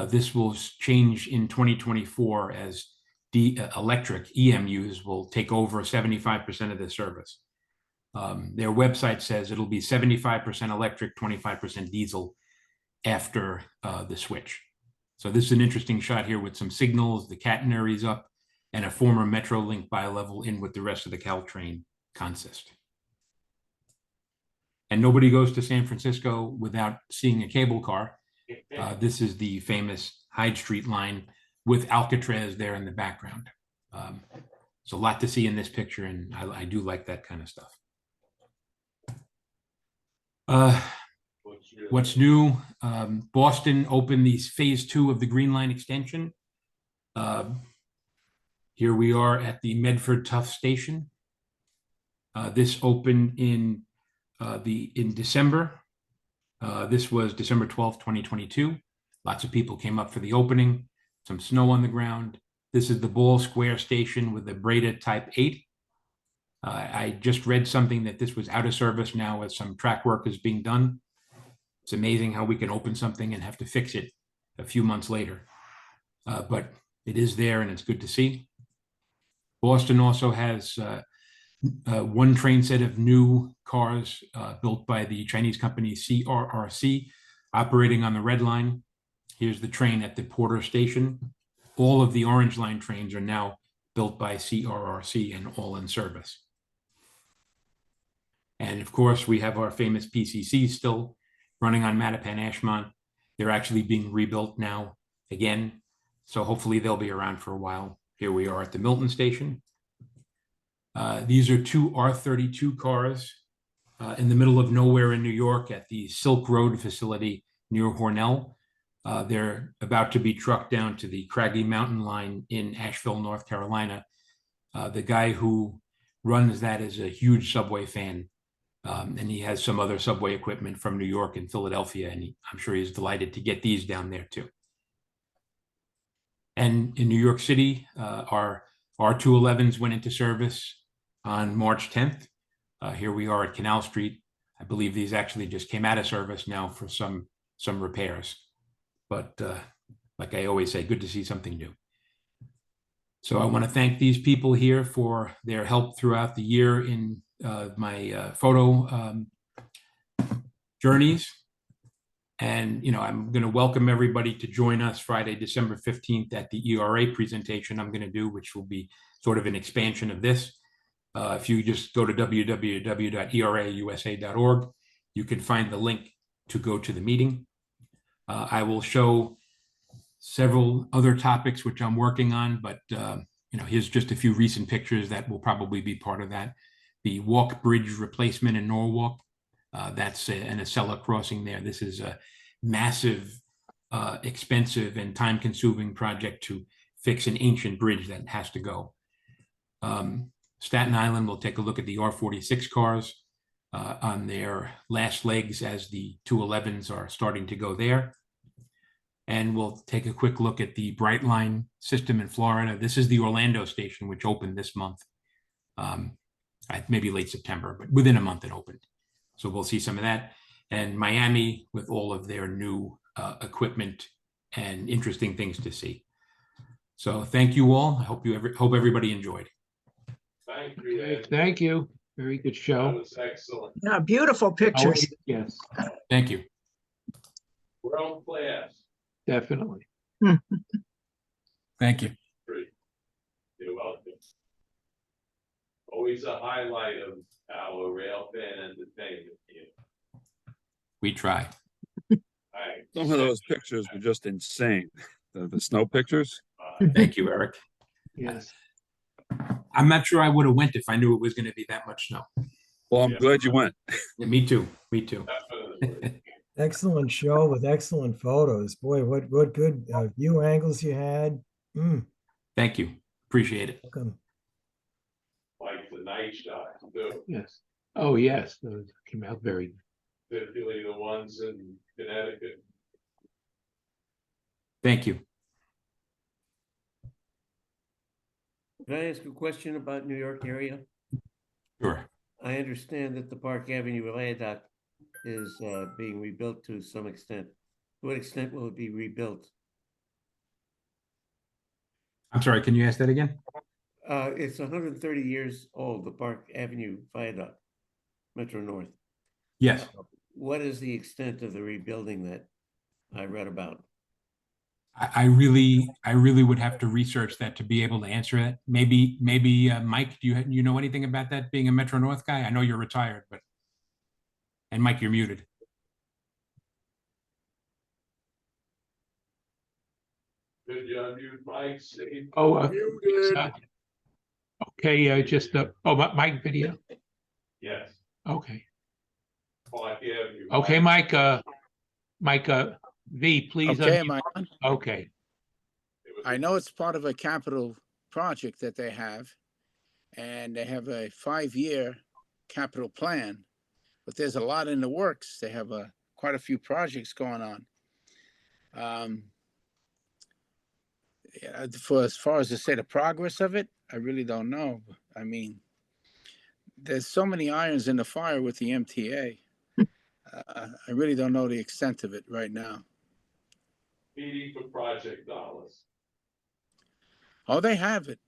This will change in 2024 as the electric EMUs will take over 75% of the service. Their website says it'll be 75% electric, 25% diesel after the switch. So this is an interesting shot here with some signals, the catenaries up, and a former Metrolink bi-level in with the rest of the Caltrain consist. And nobody goes to San Francisco without seeing a cable car. This is the famous Hyde Street line with Alcatraz there in the background. It's a lot to see in this picture, and I do like that kind of stuff. What's new? Boston opened the phase 2 of the Green Line extension. Here we are at the Medford Tufts station. This opened in December. This was December 12th, 2022. Lots of people came up for the opening, some snow on the ground. This is the Ball Square station with the Breda Type 8. I just read something that this was out of service now as some track work is being done. It's amazing how we can open something and have to fix it a few months later. But it is there and it's good to see. Boston also has one train set of new cars built by the Chinese company CRRC operating on the Red Line. Here's the train at the Porter Station. All of the Orange Line trains are now built by CRRC and all in service. And of course, we have our famous PCC still running on Mattapan Ashmont. They're actually being rebuilt now again. So hopefully they'll be around for a while. Here we are at the Milton Station. These are two R32 cars in the middle of nowhere in New York at the Silk Road facility near Hornell. They're about to be trucked down to the Craggy Mountain Line in Asheville, North Carolina. The guy who runs that is a huge subway fan, and he has some other subway equipment from New York and Philadelphia, and I'm sure he's delighted to get these down there too. And in New York City, our R211s went into service on March 10th. Here we are at Canal Street. I believe these actually just came out of service now for some repairs. But like I always say, good to see something new. So I want to thank these people here for their help throughout the year in my photo journeys. And, I'm going to welcome everybody to join us Friday, December 15th at the ERA presentation I'm going to do, which will be sort of an expansion of this. If you just go to www.erausa.org, you can find the link to go to the meeting. I will show several other topics which I'm working on, but here's just a few recent pictures that will probably be part of that. The walk bridge replacement in Norwalk, that's an Acela crossing there. This is a massive, expensive and time-consuming project to fix an ancient bridge that has to go. Staten Island will take a look at the R46 cars on their last legs as the 211s are starting to go there. And we'll take a quick look at the Brightline system in Florida. This is the Orlando station, which opened this month, maybe late September, but within a month it opened. So we'll see some of that. And Miami with all of their new equipment and interesting things to see. So thank you all. I hope everybody enjoyed. Thank you, Ed. Thank you. Very good That show. was excellent. Yeah, beautiful pictures. Yes, Thank you. World class. definitely. Thank you. Always a highlight of our rail fan entertainment here. We try. Right. Some of those pictures were just insane. The snow pictures. Thank you, Eric. Yes. I'm not sure I would have went if I knew it was going to be that much snow. Well, I'm Yeah. glad you went. Yeah, me too. Me too. Definitely. Excellent show with excellent photos. Boy, what good view angles you had. Thank you. Appreciate it. Welcome. Like the night shots too, Yes. Oh, yes. Those came out very. particularly the ones in Connecticut. Thank you. Can I ask a question about New York area? Sure. I understand that the Park Avenue viaduct is being rebuilt to some extent. To what extent will it be rebuilt? I'm sorry. Can you ask that again? It's 130 years old, the Park Avenue viaduct, Metro North. Yes. What is the extent of the rebuilding that I read about? I really would have to research that to be able to answer it. Maybe, Mike, do you know anything about that? Being a Metro North guy, I know you're retired, but and Mike, you're muted. Could you unmute Mike? Steve? Oh, Muted. okay. Just my video. Yes. Okay. Park Avenue. Okay, Mike. Mike. V, please. Okay, unmute. am I on? Okay. I know it's part of a capital project that they have, and they have a 5-year capital plan, but there's a lot in the works. They have quite a few projects going on. For as far as to say the progress of it, I really don't know. I mean, there's so many irons in the fire with the MTA. I really don't know the extent of it right now. Meeting for project dollars. Oh, they have it.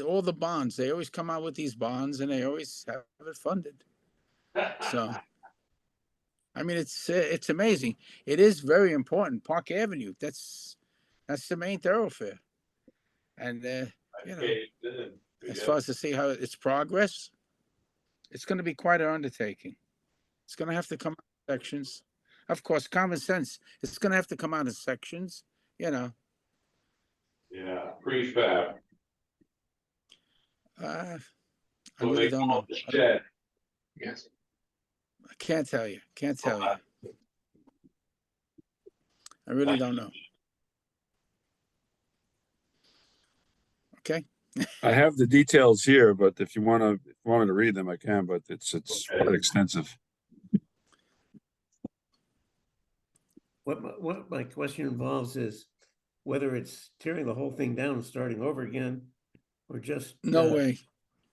All the bonds. They always come out with these bonds, and they always have it funded. So, I mean, it's amazing. It is very important. Park Avenue. That's the main thoroughfare. And you know, as far as to see how its progress, it's going to be quite an undertaking. It's going to have to come out in sections. Of course, common sense. It's going to have to come out in sections. You know. Yeah, prefab. I So really they don't call know. it the shed. Yes. I can't tell you. Can't tell you. I really don't know. Okay. I have the details here, but if you want me to read them, I can. But it's Okay. quite extensive. What my question involves is whether it's tearing the whole thing down and starting over again, or just No way.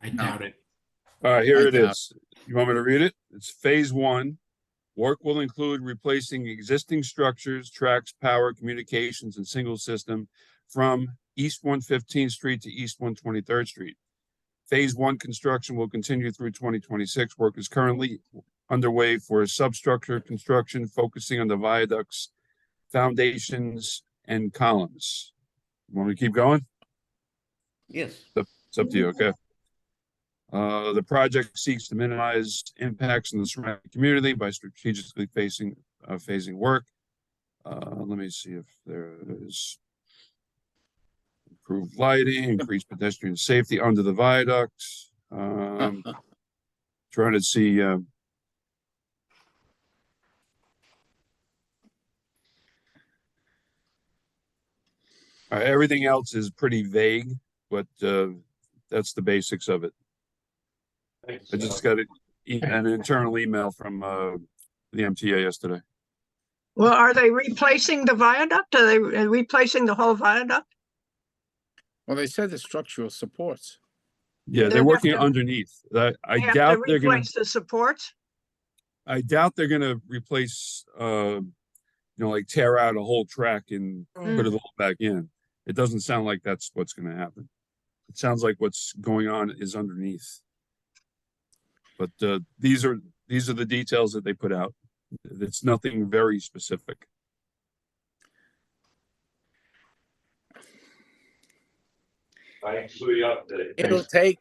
I doubt it. All right, here I it doubt is. You want me to read it? It's phase 1. Work will include replacing existing structures, tracks, power, communications, and single system from East 115th Street to East 123rd Street. Phase 1 construction will continue through 2026. Work is currently underway for substructure construction, focusing on the viaducts, foundations, and columns. Want me to keep going? yes. It's up to you, okay? The project seeks to minimize impacts on the surrounding community by strategically phasing work. Let me see if there is improved lighting, increased pedestrian safety under the viaducts. Trying to see. Everything else is pretty vague, but that's the basics of it. I just got an internal email from the MTA yesterday. Well, are they replacing the viaduct? Are they replacing the whole viaduct? Well, they said the structural supports. Yeah, They they're have working to- underneath. I They have doubt to they're gonna. replace the supports? I doubt they're gonna replace. Like tear out a whole track and put it all back in. It doesn't sound like that's what's going to happen. It sounds like what's going on is underneath. But these are the details that they put out. It's nothing very specific. Thanks for the update. It'll take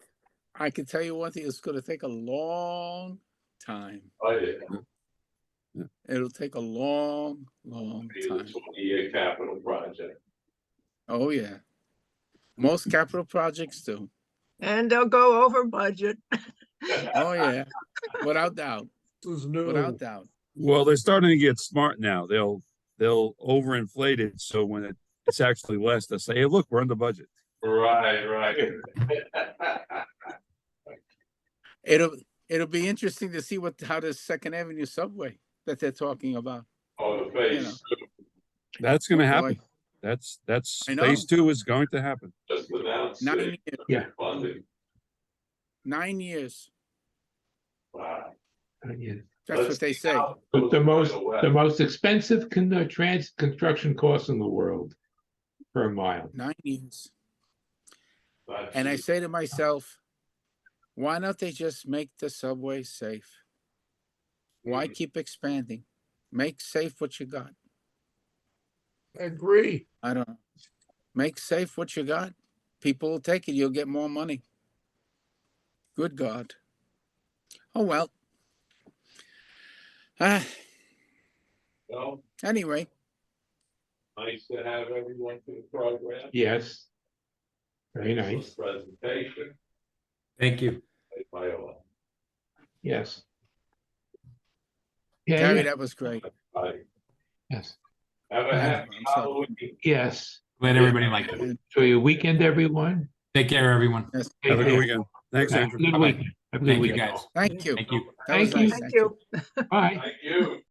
I can tell you one thing, it's gonna take a long time. Oh, yeah. It'll take a long Be the time. 20-year capital project. Oh, yeah. Most capital projects do. And they'll go over budget. Oh, yeah, without doubt, This is new. without doubt. Well, they're starting to get smart now. They'll overinflate it. So when it's actually less, they'll say, hey, look, we're under budget. Right. It'll be interesting to see how this Second Avenue subway that they're talking about. Oh, the face. That's going to Oh, happen. boy. That's I know. phase 2 is going to happen. Just announced. 9 it. years. Yeah. Funding. 9 years. Wow. Yeah. That's what they say. But the most expensive construction costs in the world per mile. 9 years. And I say to myself, why don't they just make the subway safe? Why keep expanding? Make safe what you got. I agree. I don't know. Make safe what you got. People will take it. You'll get more money. Good God. Oh, well. Well, Anyway, nice to have everyone to the program. Yes. Very nice. Presentation. Thank you. By all. Yes. Gary, Yeah, that was great. Bye. yes, Have a I'm happy sorry. Halloween. yes. Glad everybody liked it. Enjoy your weekend, everyone. Take care, everyone. Yes. Take Have a good care. weekend. Thanks, Have a Andrew. good Bye-bye. weekend. Have a good Thank you, weekend. guys. Thank you. Thank you. That was Thank you. nice. Thank you. Bye. Thank you.